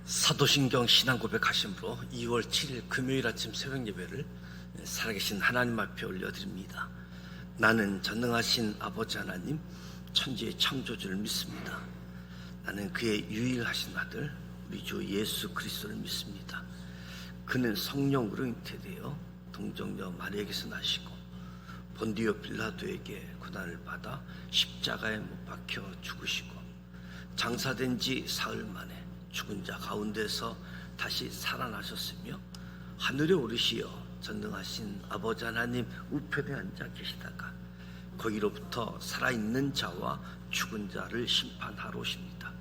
사도신경 신앙고백하심으로 2월 7일 금요일 아침 새벽예배를 살아계신 하나님 앞에 올려드립니다. 나는 전능하신 아버지 하나님 천지의 창조주를 믿습니다. 나는 그의 유일하신 아들 우리 주 예수 그리스도를 믿습니다. 그는 성령으로 잉태되어 동정녀 마리아에게서 나시고 본디오 빌라도에게 고난을 받아 십자가에 못 박혀 죽으시고 장사된 지 사흘 만에 죽은 자 가운데서 다시 살아나셨으며 하늘에 오르시어 전능하신 아버지 하나님 우편에 앉아 계시다가 거기로부터 살아있는 자와 죽은 자를 심판하러 오십니다.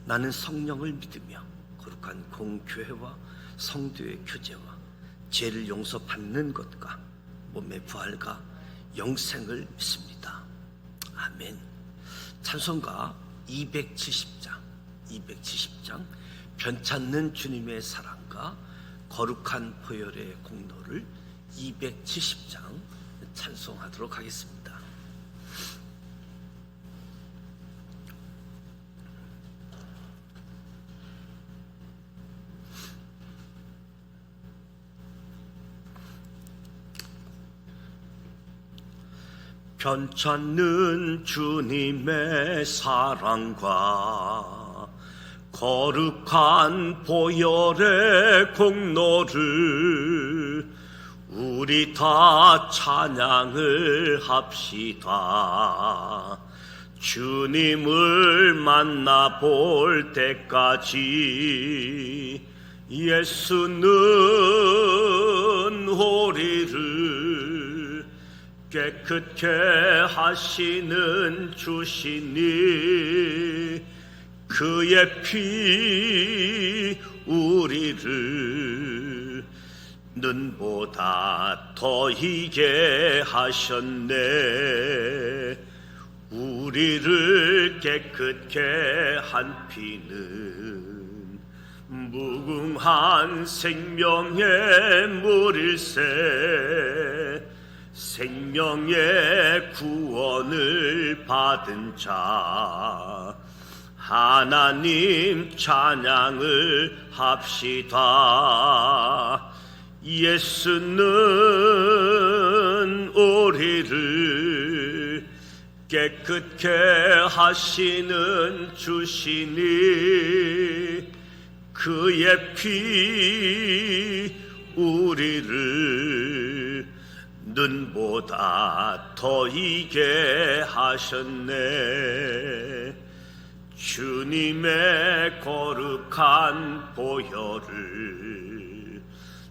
나는 성령을 믿으며 거룩한 공교회와 성도의 교제와 죄를 용서받는 것과 몸의 부활과 영생을 믿습니다. 아멘. 찬송가 270장 변찮는 주님의 사랑과 거룩한 보혈의 공로를 270장 찬송하도록 하겠습니다. 변찮는 주님의 사랑과 거룩한 보혈의 공로를 우리 다 찬양을 합시다. 주님을 만나볼 때까지 예수는 우리를 깨끗게 하시는 주시니 그의 피 우리를 눈보다 더 희게 하셨네. 우리를 깨끗게 한 피는 무궁한 생명의 물일세. 생명의 구원을 받은 자 하나님 찬양을 합시다. 예수는 우리를 깨끗게 하시는 주시니 그의 피 우리를 눈보다 더 희게 하셨네. 주님의 거룩한 보혈을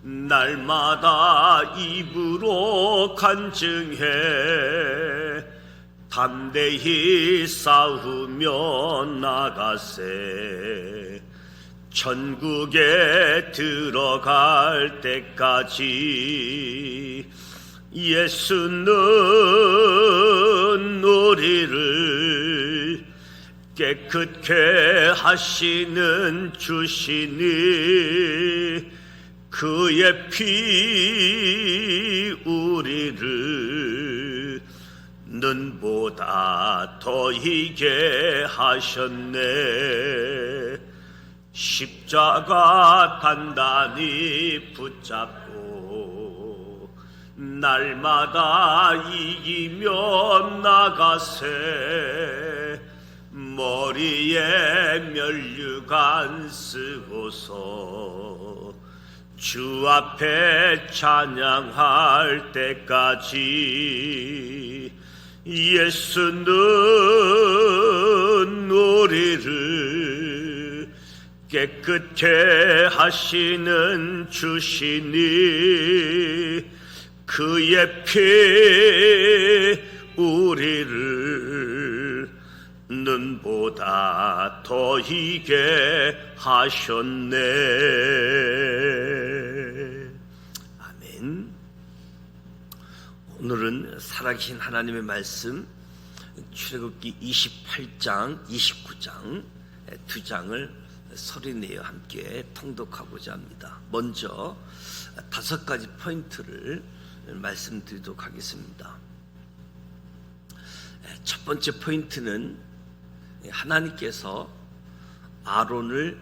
날마다 입으로 간증해 담대히 싸우며 나가세. 천국에 들어갈 때까지 예수는 우리를 깨끗게 하시는 주시니 그의 피 우리를 눈보다 더 희게 하셨네. 십자가 단단히 붙잡고 날마다 이기며 나가세. 머리에 면류관 쓰고서 주 앞에 찬양할 때까지 예수는 우리를 깨끗게 하시는 주시니 그의 피 우리를 눈보다 더 희게 하셨네. 아멘. 오늘은 살아계신 하나님의 말씀 출애굽기 28장, 29장 두 장을 소리내어 함께 통독하고자 합니다. 먼저 5가지 포인트를 말씀드리도록 하겠습니다. 첫 번째 포인트는 하나님께서 아론을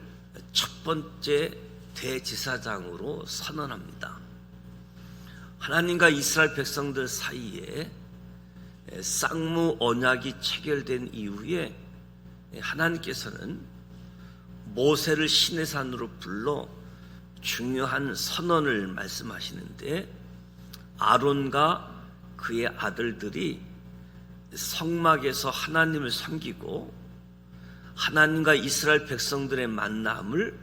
첫 번째 대제사장으로 선언합니다. 하나님과 이스라엘 백성들 사이에 쌍무 언약이 체결된 이후에 하나님께서는 모세를 시내산으로 불러 중요한 선언을 말씀하시는데, 아론과 그의 아들들이 성막에서 하나님을 섬기고 하나님과 이스라엘 백성들의 만남을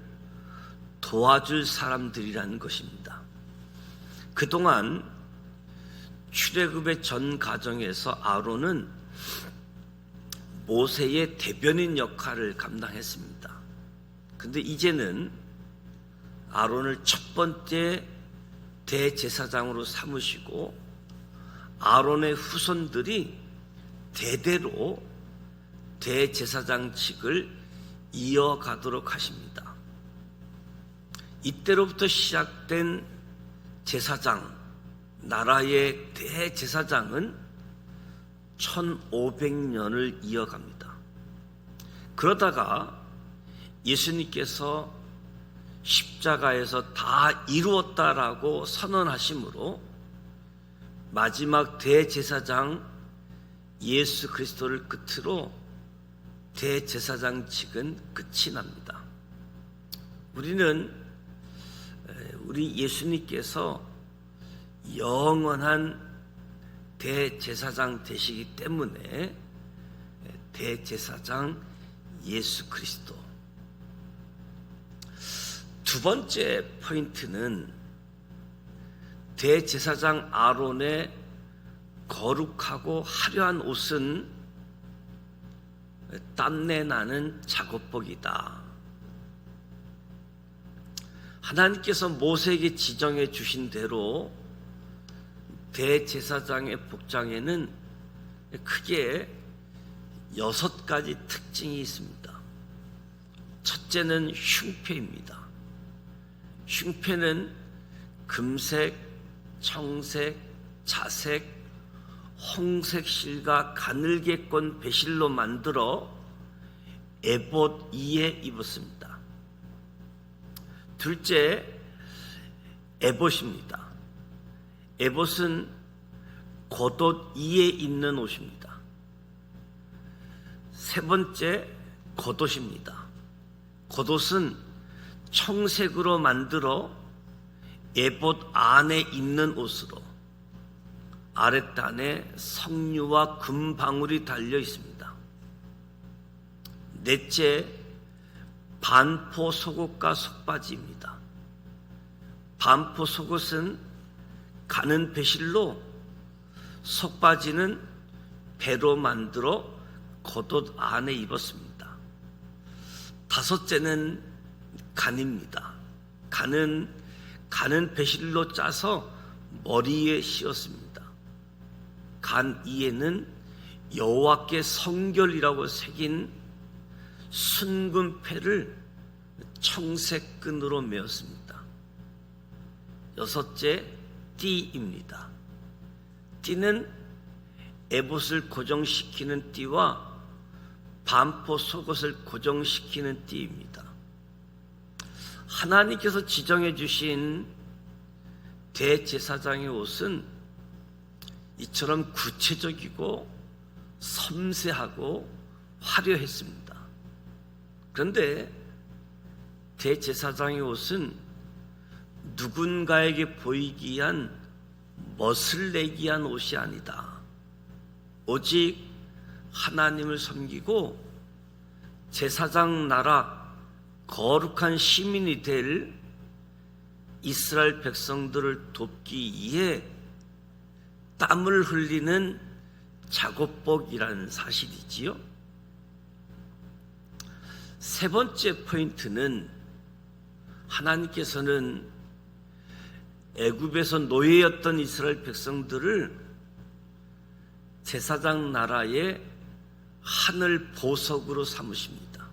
도와줄 사람들이라는 것입니다. 그동안 출애굽의 전 과정에서 아론은 모세의 대변인 역할을 감당했습니다. 그런데 이제는 아론을 첫 번째 대제사장으로 삼으시고 아론의 후손들이 대대로 대제사장직을 이어가도록 하십니다. 이때로부터 시작된 제사장, 나라의 대제사장은 1500년을 이어갑니다. 그러다가 예수님께서 십자가에서 다 이루었다라고 선언하심으로 마지막 대제사장 예수 그리스도를 끝으로 대제사장직은 끝이 납니다. 우리는 우리 예수님께서 영원한 대제사장 되시기 때문에 대제사장 예수 그리스도. 두 번째 포인트는 대제사장 아론의 거룩하고 화려한 옷은 땀내 나는 작업복이다. 하나님께서 모세에게 지정해 주신 대로 대제사장의 복장에는 크게 6가지 특징이 있습니다. 첫째는 흉패입니다. 흉패는 금색, 청색, 자색, 홍색 실과 가늘게 꼰 배실로 만들어 에봇 2에 입었습니다. 둘째, 에봇입니다. 에봇은 겉옷 2에 입는 옷입니다. 세 번째, 겉옷입니다. 겉옷은 청색으로 만들어 에봇 안에 입는 옷으로 아랫단에 석류와 금방울이 달려 있습니다. 넷째, 반포 속옷과 속바지입니다. 반포 속옷은 가는 배실로, 속바지는 배로 만들어 겉옷 안에 입었습니다. 다섯째는 간입니다. 간은 가는 배실로 짜서 머리에 씌웠습니다. 간 위에는 여호와께 성결이라고 새긴 순금패를 청색 끈으로 메었습니다. 여섯째, 띠입니다. 띠는 에봇을 고정시키는 띠와 반포 속옷을 고정시키는 띠입니다. 하나님께서 지정해 주신 대제사장의 옷은 이처럼 구체적이고 섬세하고 화려했습니다. 그런데 대제사장의 옷은 누군가에게 보이기 위한 멋을 내기 위한 옷이 아니다. 오직 하나님을 섬기고 제사장 나라 거룩한 시민이 될 이스라엘 백성들을 돕기 위해 땀을 흘리는 작업복이라는 사실이지요. 세 번째 포인트는 하나님께서는 애굽에서 노예였던 이스라엘 백성들을 제사장 나라의 하늘 보석으로 삼으십니다.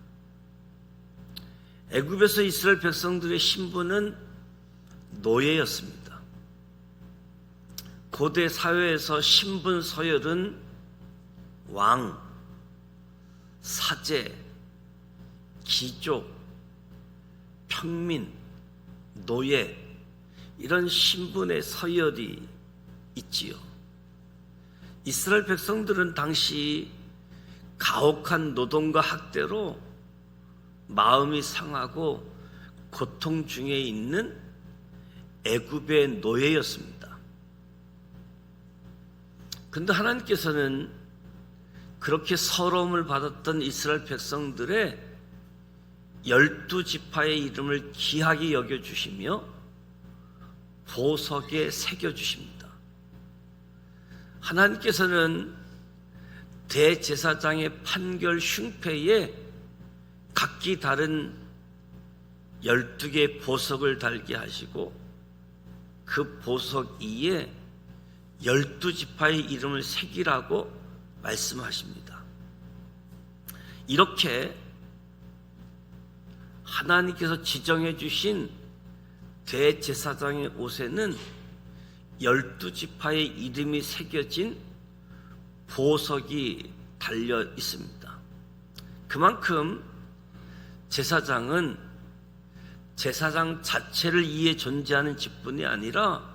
애굽에서 이스라엘 백성들의 신분은 노예였습니다. 고대 사회에서 신분 서열은 왕, 사제, 귀족, 평민, 노예 이런 신분의 서열이 있지요. 이스라엘 백성들은 당시 가혹한 노동과 학대로 마음이 상하고 고통 중에 있는 애굽의 노예였습니다. 그런데 하나님께서는 그렇게 서러움을 받았던 이스라엘 백성들의 12지파의 이름을 귀하게 여겨주시며 보석에 새겨주십니다. 하나님께서는 대제사장의 판결 흉패에 각기 다른 12개의 보석을 달게 하시고 그 보석 위에 12지파의 이름을 새기라고 말씀하십니다. 이렇게 하나님께서 지정해 주신 대제사장의 옷에는 12지파의 이름이 새겨진 보석이 달려 있습니다. 그만큼 제사장은 제사장 자체를 위해 존재하는 직분이 아니라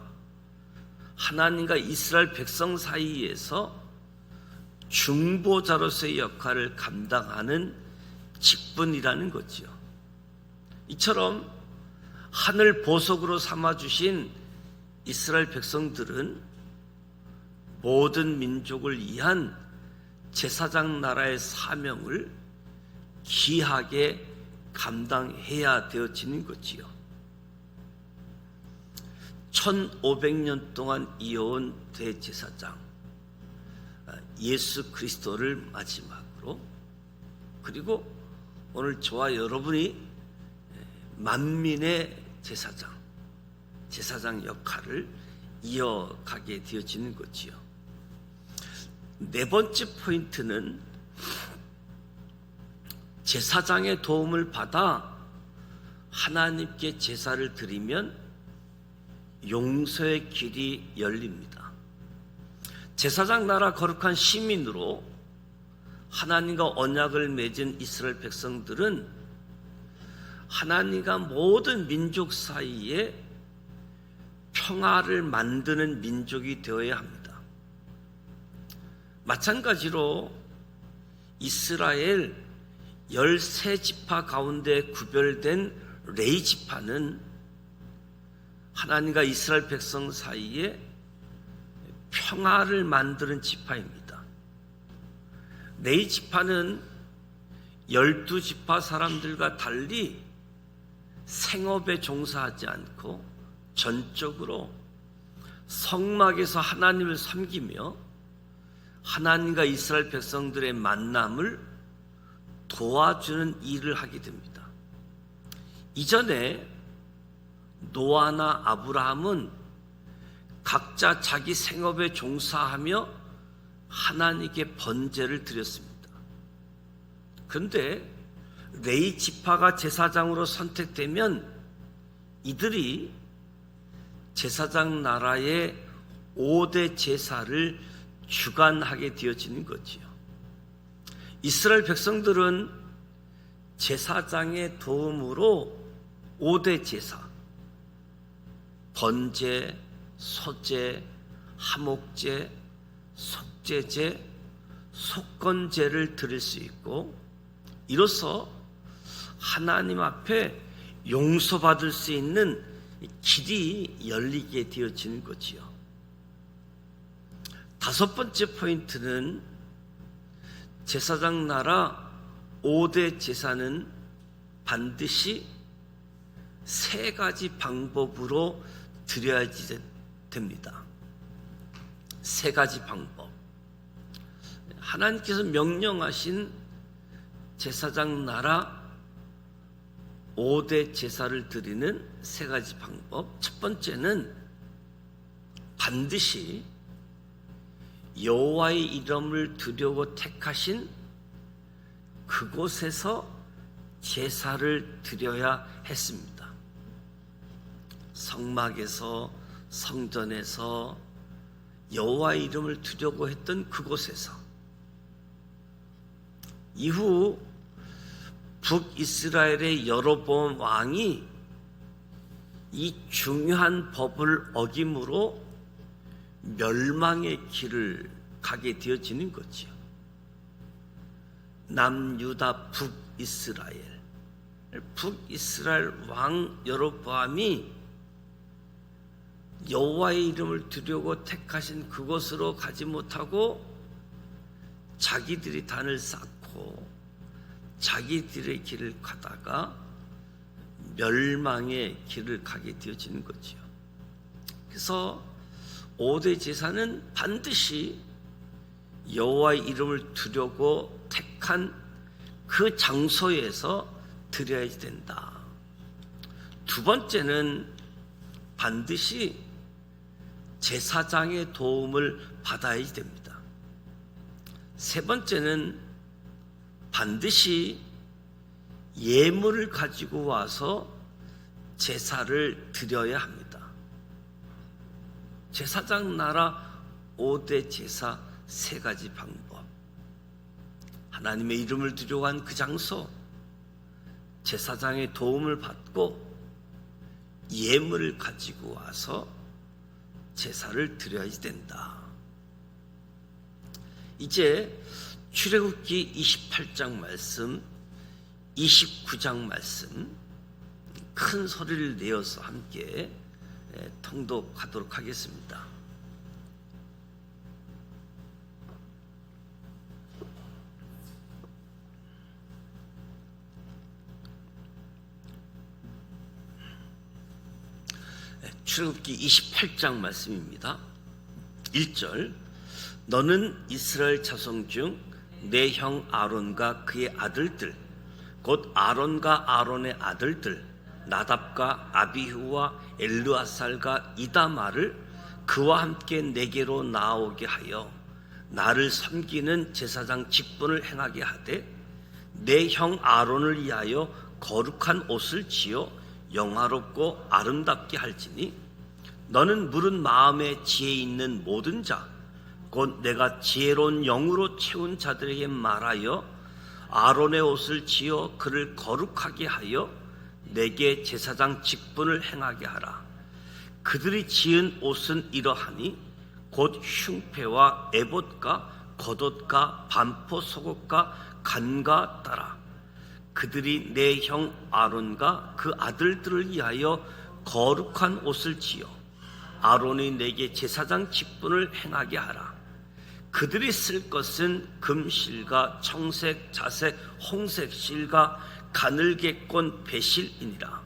하나님과 이스라엘 백성 사이에서 중보자로서의 역할을 감당하는 직분이라는 거지요. 이처럼 하늘 보석으로 삼아주신 이스라엘 백성들은 모든 민족을 위한 제사장 나라의 사명을 귀하게 감당해야 되어지는 거지요. 1500년 동안 이어온 대제사장 예수 그리스도를 마지막으로, 그리고 오늘 저와 여러분이 만민의 제사장 역할을 이어가게 되어지는 거지요. 네 번째 포인트는 제사장의 도움을 받아 하나님께 제사를 드리면 용서의 길이 열립니다. 제사장 나라 거룩한 시민으로 하나님과 언약을 맺은 이스라엘 백성들은 하나님과 모든 민족 사이에 평화를 만드는 민족이 되어야 합니다. 마찬가지로 이스라엘 13지파 가운데 구별된 레위 지파는 하나님과 이스라엘 백성 사이에 평화를 만드는 지파입니다. 레위 지파는 12지파 사람들과 달리 생업에 종사하지 않고 전적으로 성막에서 하나님을 섬기며 하나님과 이스라엘 백성들의 만남을 도와주는 일을 하게 됩니다. 이전에 노아나 아브라함은 각자 자기 생업에 종사하며 하나님께 번제를 드렸습니다. 그런데 레위 지파가 제사장으로 선택되면 이들이 제사장 나라의 5대 제사를 주관하게 되어지는 거지요. 이스라엘 백성들은 제사장의 도움으로 5대 제사, 번제, 소제, 하목제, 속죄제, 속건제를 드릴 수 있고, 이로써 하나님 앞에 용서받을 수 있는 길이 열리게 되어지는 거지요. 다섯 번째 포인트는 제사장 나라 5대 제사는 반드시 3가지 방법으로 드려야지 됩니다. 3가지 방법. 하나님께서 명령하신 제사장 나라 5대 제사를 드리는 3가지 방법. 첫 번째는 반드시 여호와의 이름을 두려고 택하신 그곳에서 제사를 드려야 했습니다. 성막에서, 성전에서 여호와의 이름을 두려고 했던 그곳에서. 이후 북이스라엘의 여로보암 왕이 이 중요한 법을 어김으로 멸망의 길을 가게 되어지는 거지요. 남유다 북이스라엘 왕 여로보암이 여호와의 이름을 두려고 택하신 그곳으로 가지 못하고 자기들이 단을 쌓고 자기들의 길을 가다가 멸망의 길을 가게 되어지는 거지요. 그래서 5대 제사는 반드시 여호와의 이름을 두려고 택한 그 장소에서 드려야 된다. 두 번째는 반드시 제사장의 도움을 받아야 됩니다. 세 번째는 반드시 예물을 가지고 와서 제사를 드려야 합니다. 제사장 나라 5대 제사 3가지 방법. 하나님의 이름을 두려고 한 그 장소, 제사장의 도움을 받고 예물을 가지고 와서 제사를 드려야 된다. 이제 출애굽기 28장 말씀, 29장 말씀 큰 소리를 내어서 함께 통독하도록 하겠습니다. 출애굽기 28장 말씀입니다. 1절, 너는 이스라엘 자손 중 내 형 아론과 그의 아들들 곧 아론과 아론의 아들들 나답과 아비후와 엘르아살과 이다마를 그와 함께 내게로 나오게 하여 나를 섬기는 제사장 직분을 행하게 하되 내 형 아론을 위하여 거룩한 옷을 지어 영화롭고 아름답게 할지니 너는 물은 마음에 지혜 있는 모든 자 곧 내가 지혜로운 영으로 채운 자들에게 말하여 아론의 옷을 지어 그를 거룩하게 하여 내게 제사장 직분을 행하게 하라. 그들이 지은 옷은 이러하니 곧 흉패와 에봇과 겉옷과 반포 속옷과 간과 따라 그들이 내 형 아론과 그 아들들을 위하여 거룩한 옷을 지어 아론이 내게 제사장 직분을 행하게 하라. 그들이 쓸 것은 금실과 청색, 자색, 홍색 실과 가늘게꼰 배실이니라.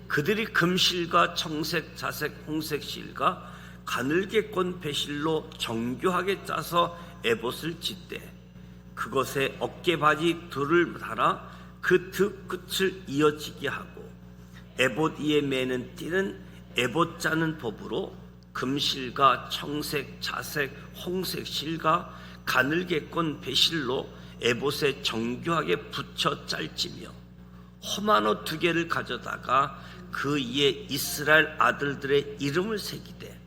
그들이 금실과 청색, 자색, 홍색 실과 가늘게꼰 배실로 정교하게 짜서 에봇을 짓되 그것에 어깨바지 둘을 달아 그 드 끝을 이어지게 하고 에봇 위에 매는 띠는 에봇 짜는 법으로 금실과 청색, 자색, 홍색 실과 가늘게꼰 배실로 에봇에 정교하게 붙여 짤지며 험한 옷 2개를 가져다가 그 위에 이스라엘 아들들의 이름을 새기되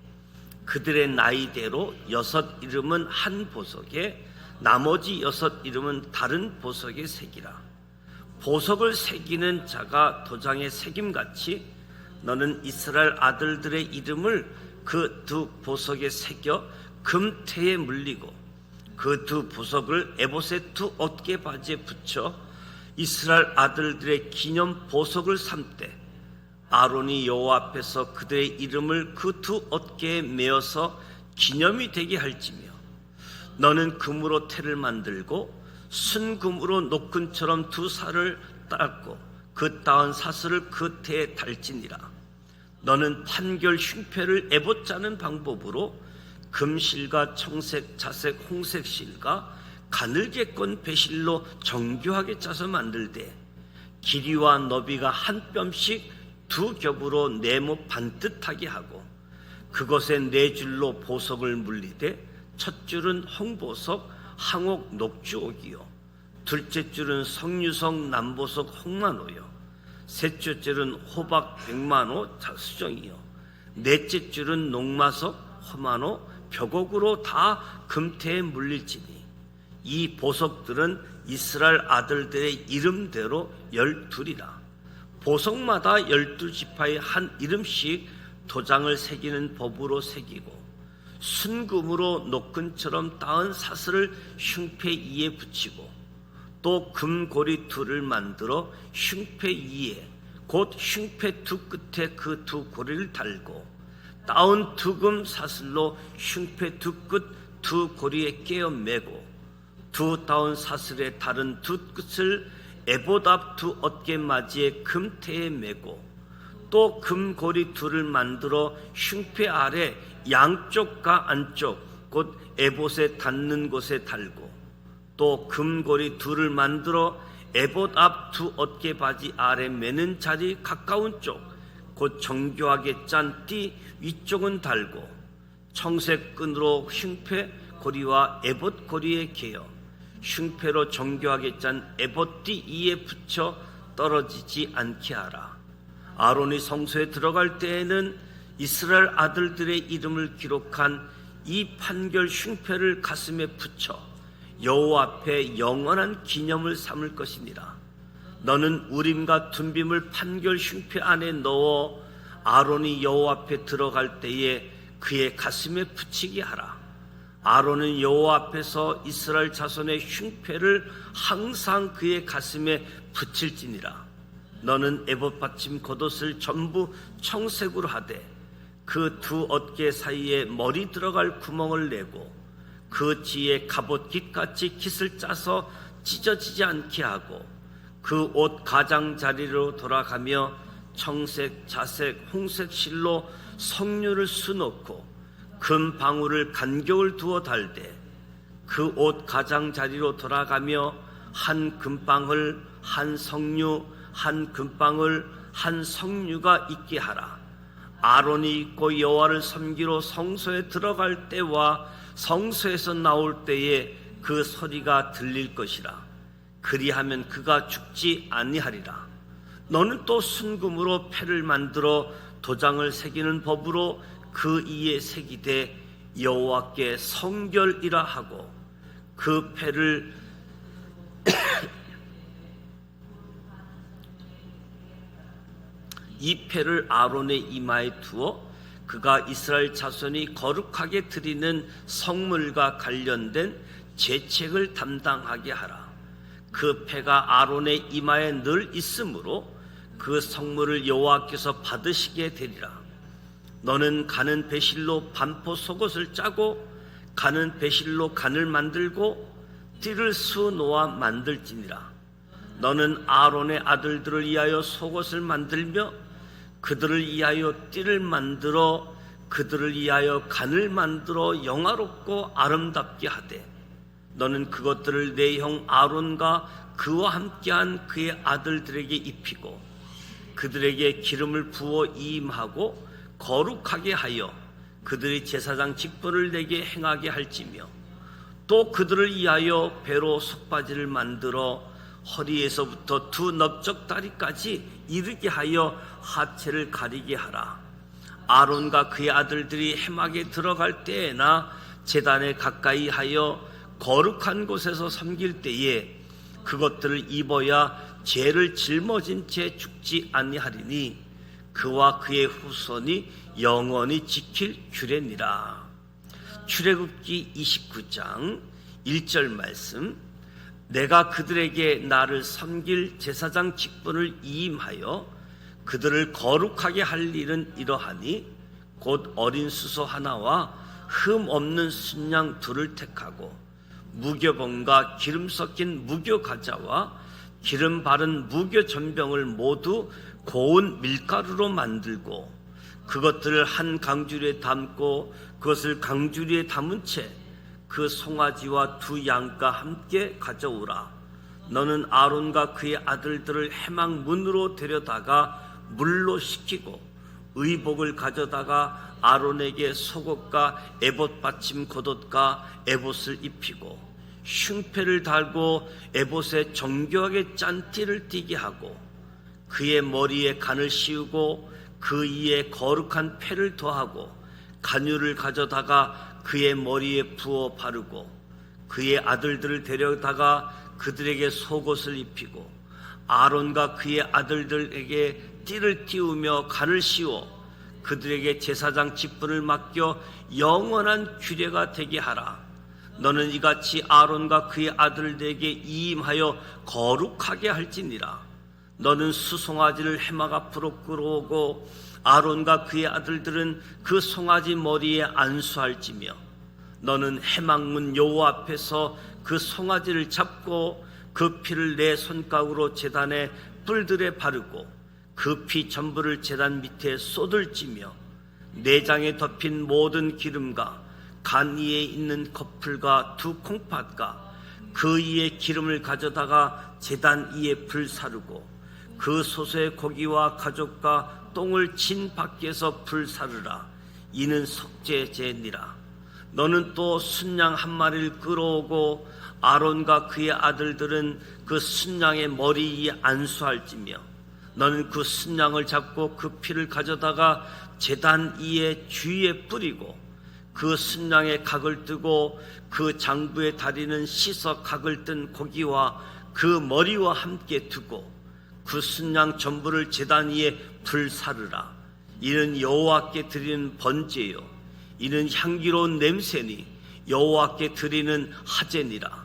그들의 나이대로 6 이름은 한 보석에 나머지 6 이름은 다른 보석에 새기라. 보석을 새기는 자가 도장에 새김같이 너는 이스라엘 아들들의 이름을 그 2 보석에 새겨 금태에 물리고 그 2 보석을 에봇의 2 어깨 바지에 붙여 이스라엘 아들들의 기념 보석을 삼되 아론이 여호와 앞에서 그들의 이름을 그 2 어깨에 메어서 기념이 되게 할지며 너는 금으로 태를 만들고 순금으로 노끈처럼 2 살을 닦고 그 따은 사슬을 그 태에 달지니라. 너는 판결 흉패를 에봇 짜는 방법으로 금실과 청색, 자색, 홍색 실과 가늘게꼰 배실로 정교하게 짜서 만들되 길이와 너비가 한 뼘씩 2 겹으로 네모 반듯하게 하고 그것에 4줄로 보석을 물리되 첫 줄은 홍보석, 항옥, 녹주옥이요 둘째 줄은 석류석, 남보석, 홍만호요 셋째 줄은 호박, 백만호, 수정이요 넷째 줄은 녹마석, 호만호, 벽옥으로 다 금태에 물릴지니 이 보석들은 이스라엘 아들들의 이름대로 12이라. 보석마다 12지파의 한 이름씩 도장을 새기는 법으로 새기고 순금으로 노끈처럼 따은 사슬을 흉패 이에 붙이고 또 금고리 둘을 만들어 흉패 이에 곧 흉패 두 끝에 그 두 고리를 달고 따은 두금 사슬로 흉패 두 끝 두 고리에 깨어 매고 두 따은 사슬의 다른 두 끝을 에봇 앞 두 어깨 맞이에 금태에 매고 또 금고리 둘을 만들어 흉패 아래 양쪽과 안쪽 곧 에봇에 닿는 곳에 달고 또 금고리 둘을 만들어 에봇 앞 두 어깨 바지 아래 매는 자리 가까운 쪽 곧 정교하게 짠 띠 위쪽은 달고 청색 끈으로 흉패 고리와 에봇 고리에 개어 흉패로 정교하게 짠 에봇 띠 이에 붙여 떨어지지 않게 하라. 아론이 성소에 들어갈 때에는 이스라엘 아들들의 이름을 기록한 이 판결 흉패를 가슴에 붙여 여호와 앞에 영원한 기념을 삼을 것이니라. 너는 우림과 둠빔을 판결 흉패 안에 넣어 아론이 여호와 앞에 들어갈 때에 그의 가슴에 붙이게 하라. 아론은 여호와 앞에서 이스라엘 자손의 흉패를 항상 그의 가슴에 붙일지니라. 너는 에봇 받침 겉옷을 전부 청색으로 하되 그 두 어깨 사이에 머리 들어갈 구멍을 내고 그 뒤에 갑옷 깃같이 깃을 짜서 찢어지지 않게 하고 그 옷 가장자리로 돌아가며 청색, 자색, 홍색 실로 석류를 수놓고 금 방울을 간격을 두어 달되 그 옷 가장자리로 돌아가며 한 금방울, 한 석류, 한 금방울, 한 석류가 있게 하라. 아론이 입고 여호와를 섬기러 성소에 들어갈 때와 성소에서 나올 때에 그 소리가 들릴 것이라. 그리하면 그가 죽지 아니하리라. 너는 또 순금으로 패를 만들어 도장을 새기는 법으로 그 이에 새기되 여호와께 성결이라 하고 그 패를 이 패를 아론의 이마에 두어 그가 이스라엘 자손이 거룩하게 드리는 성물과 관련된 제책을 담당하게 하라. 그 패가 아론의 이마에 늘 있으므로 그 성물을 여호와께서 받으시게 되리라. 너는 가는 배실로 반포 속옷을 짜고 가는 배실로 간을 만들고 띠를 수놓아 만들지니라. 너는 아론의 아들들을 위하여 속옷을 만들며 그들을 위하여 띠를 만들어 그들을 위하여 간을 만들어 영화롭고 아름답게 하되 너는 그것들을 내 형 아론과 그와 함께한 그의 아들들에게 입히고 그들에게 기름을 부어 이임하고 거룩하게 하여 그들이 제사장 직분을 내게 행하게 할지며 또 그들을 위하여 배로 속바지를 만들어 허리에서부터 두 넓적다리까지 이르게 하여 하체를 가리게 하라. 아론과 그의 아들들이 회막에 들어갈 때에나 제단에 가까이 하여 거룩한 곳에서 섬길 때에 그것들을 입어야 죄를 짊어진 채 죽지 아니하리니 그와 그의 후손이 영원히 지킬 규례니라. 출애굽기 29장 1절 말씀. 내가 그들에게 나를 섬길 제사장 직분을 이임하여 그들을 거룩하게 할 일은 이러하니 곧 어린 수소 하나와 흠 없는 순양 둘을 택하고 무교봉과 기름 섞인 무교 가자와 기름 바른 무교 전병을 모두 고운 밀가루로 만들고 그것들을 한 강주리에 담고 그것을 강주리에 담은 채 그 송아지와 두 양과 함께 가져오라. 너는 아론과 그의 아들들을 회막 문으로 데려다가 물로 씻기고 의복을 가져다가 아론에게 속옷과 에봇 받침 겉옷과 에봇을 입히고 흉패를 달고 에봇에 정교하게 짠 띠를 띠게 하고 그의 머리에 간을 씌우고 그 위에 거룩한 패를 더하고 간유를 가져다가 그의 머리에 부어 바르고 그의 아들들을 데려다가 그들에게 속옷을 입히고 아론과 그의 아들들에게 띠를 띄우며 간을 씌워 그들에게 제사장 직분을 맡겨 영원한 규례가 되게 하라. 너는 이같이 아론과 그의 아들들에게 이임하여 거룩하게 할지니라. 너는 수송아지를 해막 앞으로 끌어오고 아론과 그의 아들들은 그 송아지 머리에 안수할지며 너는 해막문 여호와 앞에서 그 송아지를 잡고 그 피를 내 손가락으로 제단의 뿔들에 바르고 그 피 전부를 제단 밑에 쏟을지며 내장에 덮인 모든 기름과 간 위에 있는 거풀과 두 콩팥과 그 위에 기름을 가져다가 제단 위에 불사르고 그 소수의 고기와 가족과 똥을 진 밖에서 불사르라. 이는 속죄제니라. 너는 또 순양 한 마리를 끌어오고 아론과 그의 아들들은 그 순양의 머리 위에 안수할지며 너는 그 순양을 잡고 그 피를 가져다가 제단 위에 주위에 뿌리고 그 순양의 각을 뜨고 그 장부의 다리는 씻어 각을 뜬 고기와 그 머리와 함께 두고 그 순양 전부를 제단 위에 불사르라. 이는 여호와께 드리는 번제요 이는 향기로운 냄새니 여호와께 드리는 하제니라.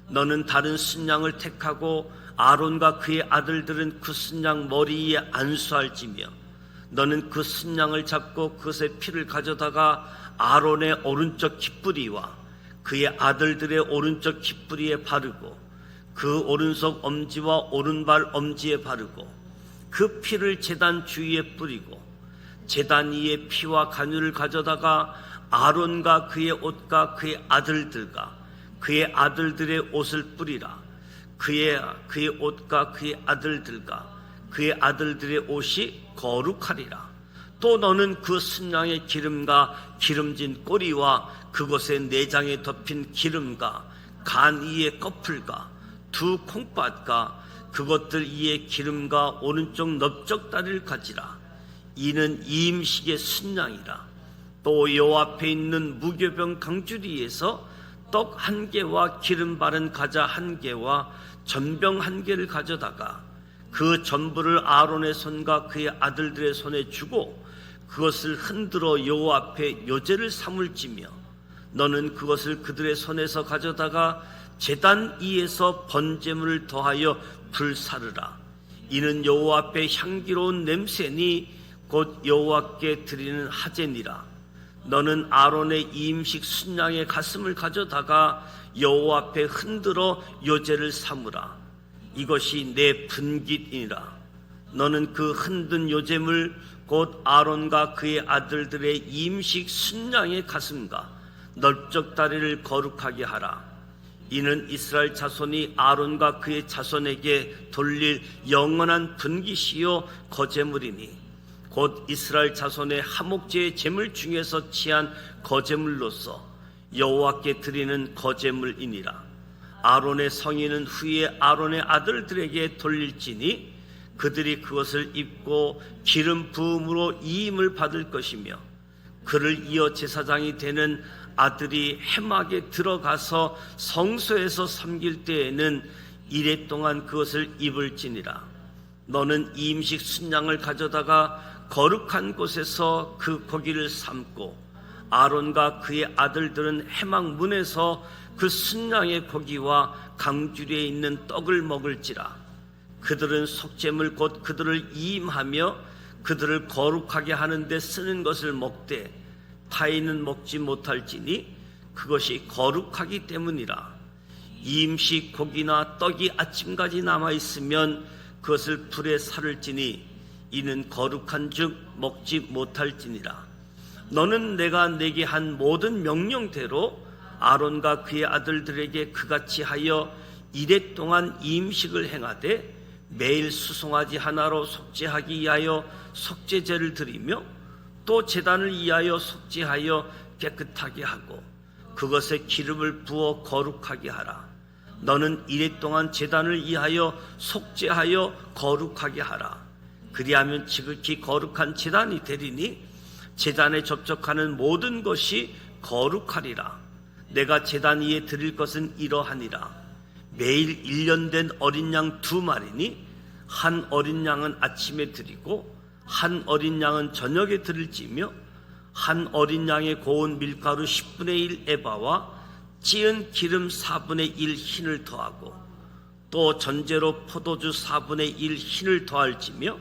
너는 다른 순양을 택하고 아론과 그의 아들들은 그 순양 머리 위에 안수할지며 너는 그 순양을 잡고 그것의 피를 가져다가 아론의 오른쪽 깃뿌리와 그의 아들들의 오른쪽 깃뿌리에 바르고 그 오른손 엄지와 오른발 엄지에 바르고 그 피를 제단 주위에 뿌리고 제단 위에 피와 간유를 가져다가 아론과 그의 옷과 그의 아들들과 그의 아들들의 옷을 뿌리라. 그의 옷과 그의 아들들과 그의 아들들의 옷이 거룩하리라. 또 너는 그 순양의 기름과 기름진 꼬리와 그것의 내장에 덮인 기름과 간 위의 거풀과 두 콩팥과 그것들 위에 기름과 오른쪽 넓적다리를 가지라. 이는 이임식의 순양이라. 또 여호와 앞에 있는 무교병 강주리에서 떡 한 개와 기름 바른 과자 한 개와 전병 한 개를 가져다가 그 전부를 아론의 손과 그의 아들들의 손에 주고 그것을 흔들어 여호와 앞에 요제를 삼을지며 너는 그것을 그들의 손에서 가져다가 제단 위에서 번제물을 더하여 불사르라. 이는 여호와 앞에 향기로운 냄새니 곧 여호와께 드리는 하제니라. 너는 아론의 이임식 순양의 가슴을 가져다가 여호와 앞에 흔들어 요제를 삼으라. 이것이 내 분깃이니라. 너는 그 흔든 요제물 곧 아론과 그의 아들들의 이임식 순양의 가슴과 넓적 다리를 거룩하게 하라. 이는 이스라엘 자손이 아론과 그의 자손에게 돌릴 영원한 분깃이요 거제물이니 곧 이스라엘 자손의 하목제의 제물 중에서 취한 거제물로서 여호와께 드리는 거제물이니라. 아론의 성인은 후에 아론의 아들들에게 돌릴지니 그들이 그것을 입고 기름 부음으로 이임을 받을 것이며 그를 이어 제사장이 되는 아들이 해막에 들어가서 성소에서 섬길 때에는 이레 동안 그것을 입을지니라. 너는 이임식 순양을 가져다가 거룩한 곳에서 그 고기를 삶고 아론과 그의 아들들은 해막 문에서 그 순양의 고기와 강주리에 있는 떡을 먹을지라. 그들은 속죄물 곧 그들을 이임하며 그들을 거룩하게 하는 데 쓰는 것을 먹되 타인은 먹지 못할지니 그것이 거룩하기 때문이라. 이임식 고기나 떡이 아침까지 남아있으면 그것을 불에 살을지니 이는 거룩한 즉 먹지 못할지니라. 너는 내가 내게 한 모든 명령대로 아론과 그의 아들들에게 그같이 하여 이레 동안 이임식을 행하되 매일 수송아지 하나로 속죄하기 위하여 속죄제를 드리며 또 제단을 위하여 속죄하여 깨끗하게 하고 그것에 기름을 부어 거룩하게 하라. 너는 이레 동안 제단을 위하여 속죄하여 거룩하게 하라. 그리하면 지극히 거룩한 제단이 되리니 제단에 접촉하는 모든 것이 거룩하리라. 내가 제단 위에 드릴 것은 이러하니라. 매일 1년 된 어린 양 2마리니 한 어린 양은 아침에 드리고 한 어린 양은 저녁에 드릴지며 한 어린 양의 고운 밀가루 10분의 1 에바와 찌은 기름 4분의 1 흰을 더하고 또 전제로 포도주 4분의 1 흰을 더할지며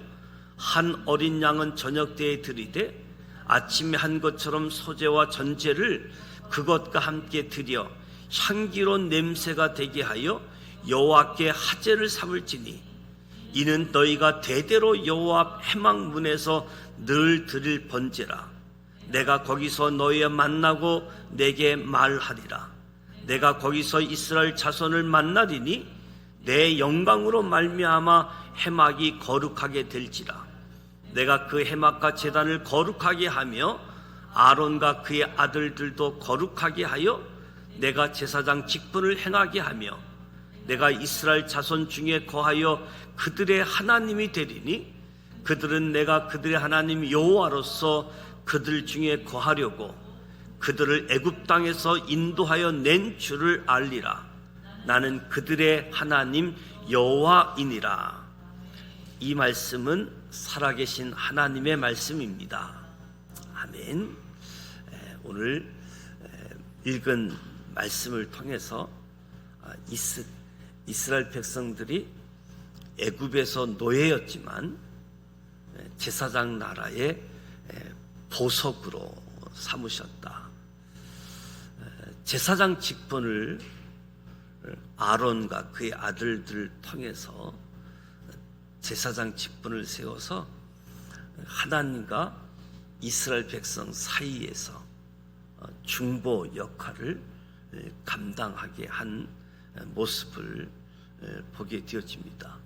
한 어린 양은 저녁 때에 드리되 아침에 한 것처럼 소제와 전제를 그것과 함께 드려 향기로운 냄새가 되게 하여 여호와께 화제를 삼을지니 이는 너희가 대대로 여호와 앞 회막문에서 늘 드릴 번제라. 내가 거기서 너희와 만나고 내게 말하리라. 내가 거기서 이스라엘 자손을 만나리니 내 영광으로 말미암아 회막이 거룩하게 될지라. 내가 그 회막과 제단을 거룩하게 하며 아론과 그의 아들들도 거룩하게 하여 내가 제사장 직분을 행하게 하며 내가 이스라엘 자손 중에 거하여 그들의 하나님이 되리니 그들은 내가 그들의 하나님 여호와로서 그들 중에 거하려고 그들을 애굽 땅에서 인도하여 낸 줄을 알리라. 나는 그들의 하나님 여호와이니라. 이 말씀은 살아계신 하나님의 말씀입니다. 아멘. 오늘 읽은 말씀을 통해서 이스라엘 백성들이 애굽에서 노예였지만 제사장 나라의 보석으로 삼으셨다. 제사장 직분을 아론과 그의 아들들을 통해서 제사장 직분을 세워서 하나님과 이스라엘 백성 사이에서 중보 역할을 감당하게 한 모습을 보게 되어집니다.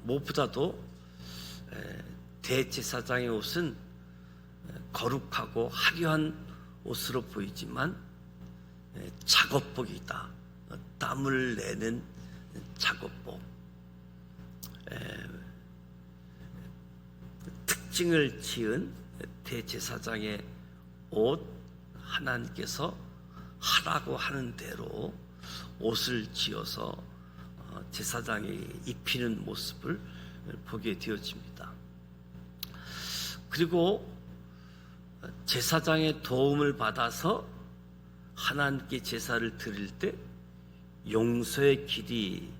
무엇보다도 대제사장의 옷은 거룩하고 화려한 옷으로 보이지만 작업복이다. 땀을 내는 작업복. 특징을 지은 대제사장의 옷, 하나님께서 하라고 하는 대로 옷을 지어서 제사장이 입히는 모습을 보게 되어집니다. 그리고 제사장의 도움을 받아서 하나님께 제사를 드릴 때 용서의 길이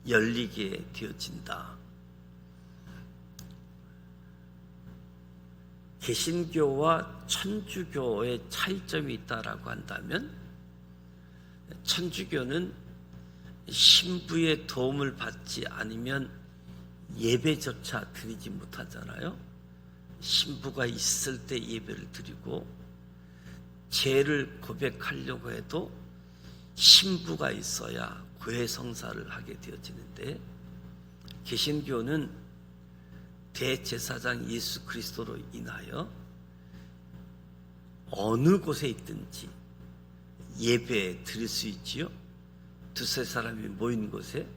열리게 되어진다. 개신교와 천주교의 차이점이 있다라고 한다면 천주교는 신부의 도움을 받지 않으면 예배조차 드리지 못하잖아요. 신부가 있을 때 예배를 드리고 죄를 고백하려고 해도 신부가 있어야 고해성사를 하게 되어지는데 개신교는 대제사장 예수 그리스도로 인하여 어느 곳에 있든지 예배 드릴 수 있지요. 두세 사람이 모인 곳에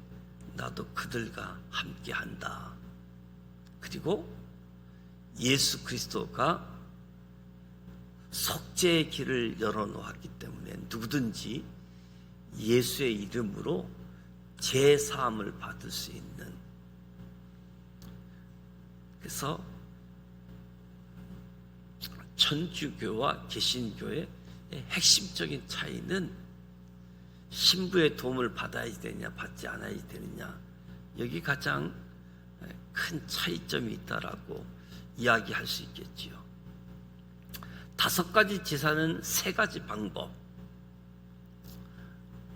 나도 그들과 함께 한다. 그리고 예수 그리스도가 속죄의 길을 열어놓았기 때문에 누구든지 예수의 이름으로 죄 사함을 받을 수 있는, 그래서 천주교와 개신교의 핵심적인 차이는 신부의 도움을 받아야 되느냐 받지 않아야 되느냐, 여기 가장 큰 차이점이 있다라고 이야기할 수 있겠지요. 5가지 제사는 3가지 방법,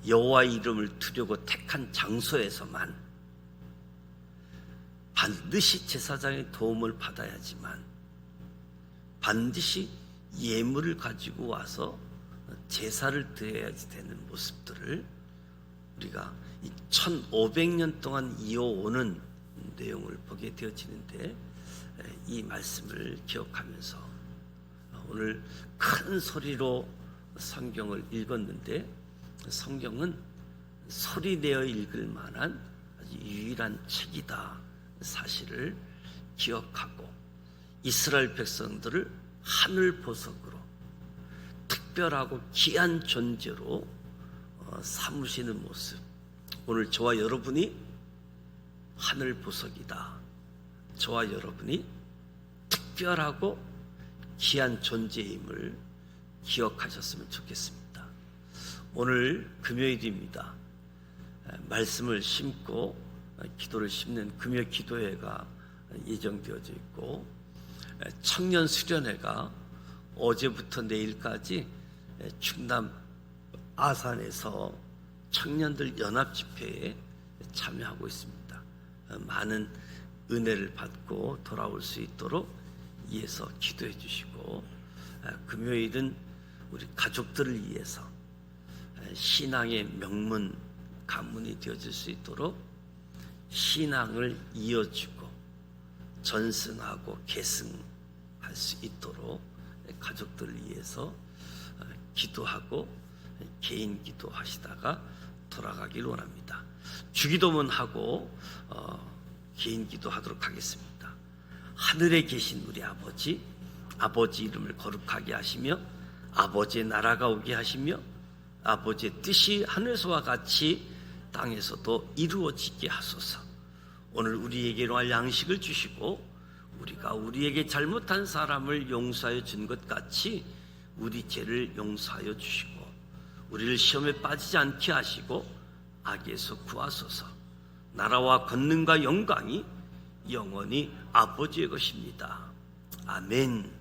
여호와의 이름을 두려고 택한 장소에서만 반드시 제사장의 도움을 받아야지만 반드시 예물을 가지고 와서 제사를 드려야지 되는 모습들을 우리가 1500년 동안 이어오는 내용을 보게 되어지는데, 이 말씀을 기억하면서 오늘 큰 소리로 성경을 읽었는데, 성경은 소리내어 읽을 만한 아주 유일한 책이다 사실을 기억하고 이스라엘 백성들을 하늘 보석으로 특별하고 귀한 존재로 삼으시는 모습, 오늘 저와 여러분이 하늘 보석이다. 저와 여러분이 특별하고 귀한 존재임을 기억하셨으면 좋겠습니다. 오늘 금요일입니다. 말씀을 심고 기도를 심는 금요 기도회가 예정되어져 있고, 청년 수련회가 어제부터 내일까지 충남 아산에서 청년들 연합 집회에 참여하고 있습니다. 많은 은혜를 받고 돌아올 수 있도록 위해서 기도해 주시고, 금요일은 우리 가족들을 위해서 신앙의 명문 가문이 되어질 수 있도록 신앙을 이어주고 전승하고 계승할 수 있도록 가족들을 위해서 기도하고 개인 기도하시다가 돌아가길 원합니다. 주기도문 하고 개인 기도하도록 하겠습니다. 하늘에 계신 우리 아버지, 아버지 이름을 거룩하게 하시며 아버지의 나라가 오게 하시며 아버지의 뜻이 하늘에서와 같이 땅에서도 이루어지게 하소서. 오늘 우리에게 일용할 양식을 주시고 우리가 우리에게 잘못한 사람을 용서하여 준 것 같이 우리 죄를 용서하여 주시고 우리를 시험에 빠지지 않게 하시고 악에서 구하소서. 나라와 권능과 영광이 영원히 아버지의 것입니다. 아멘.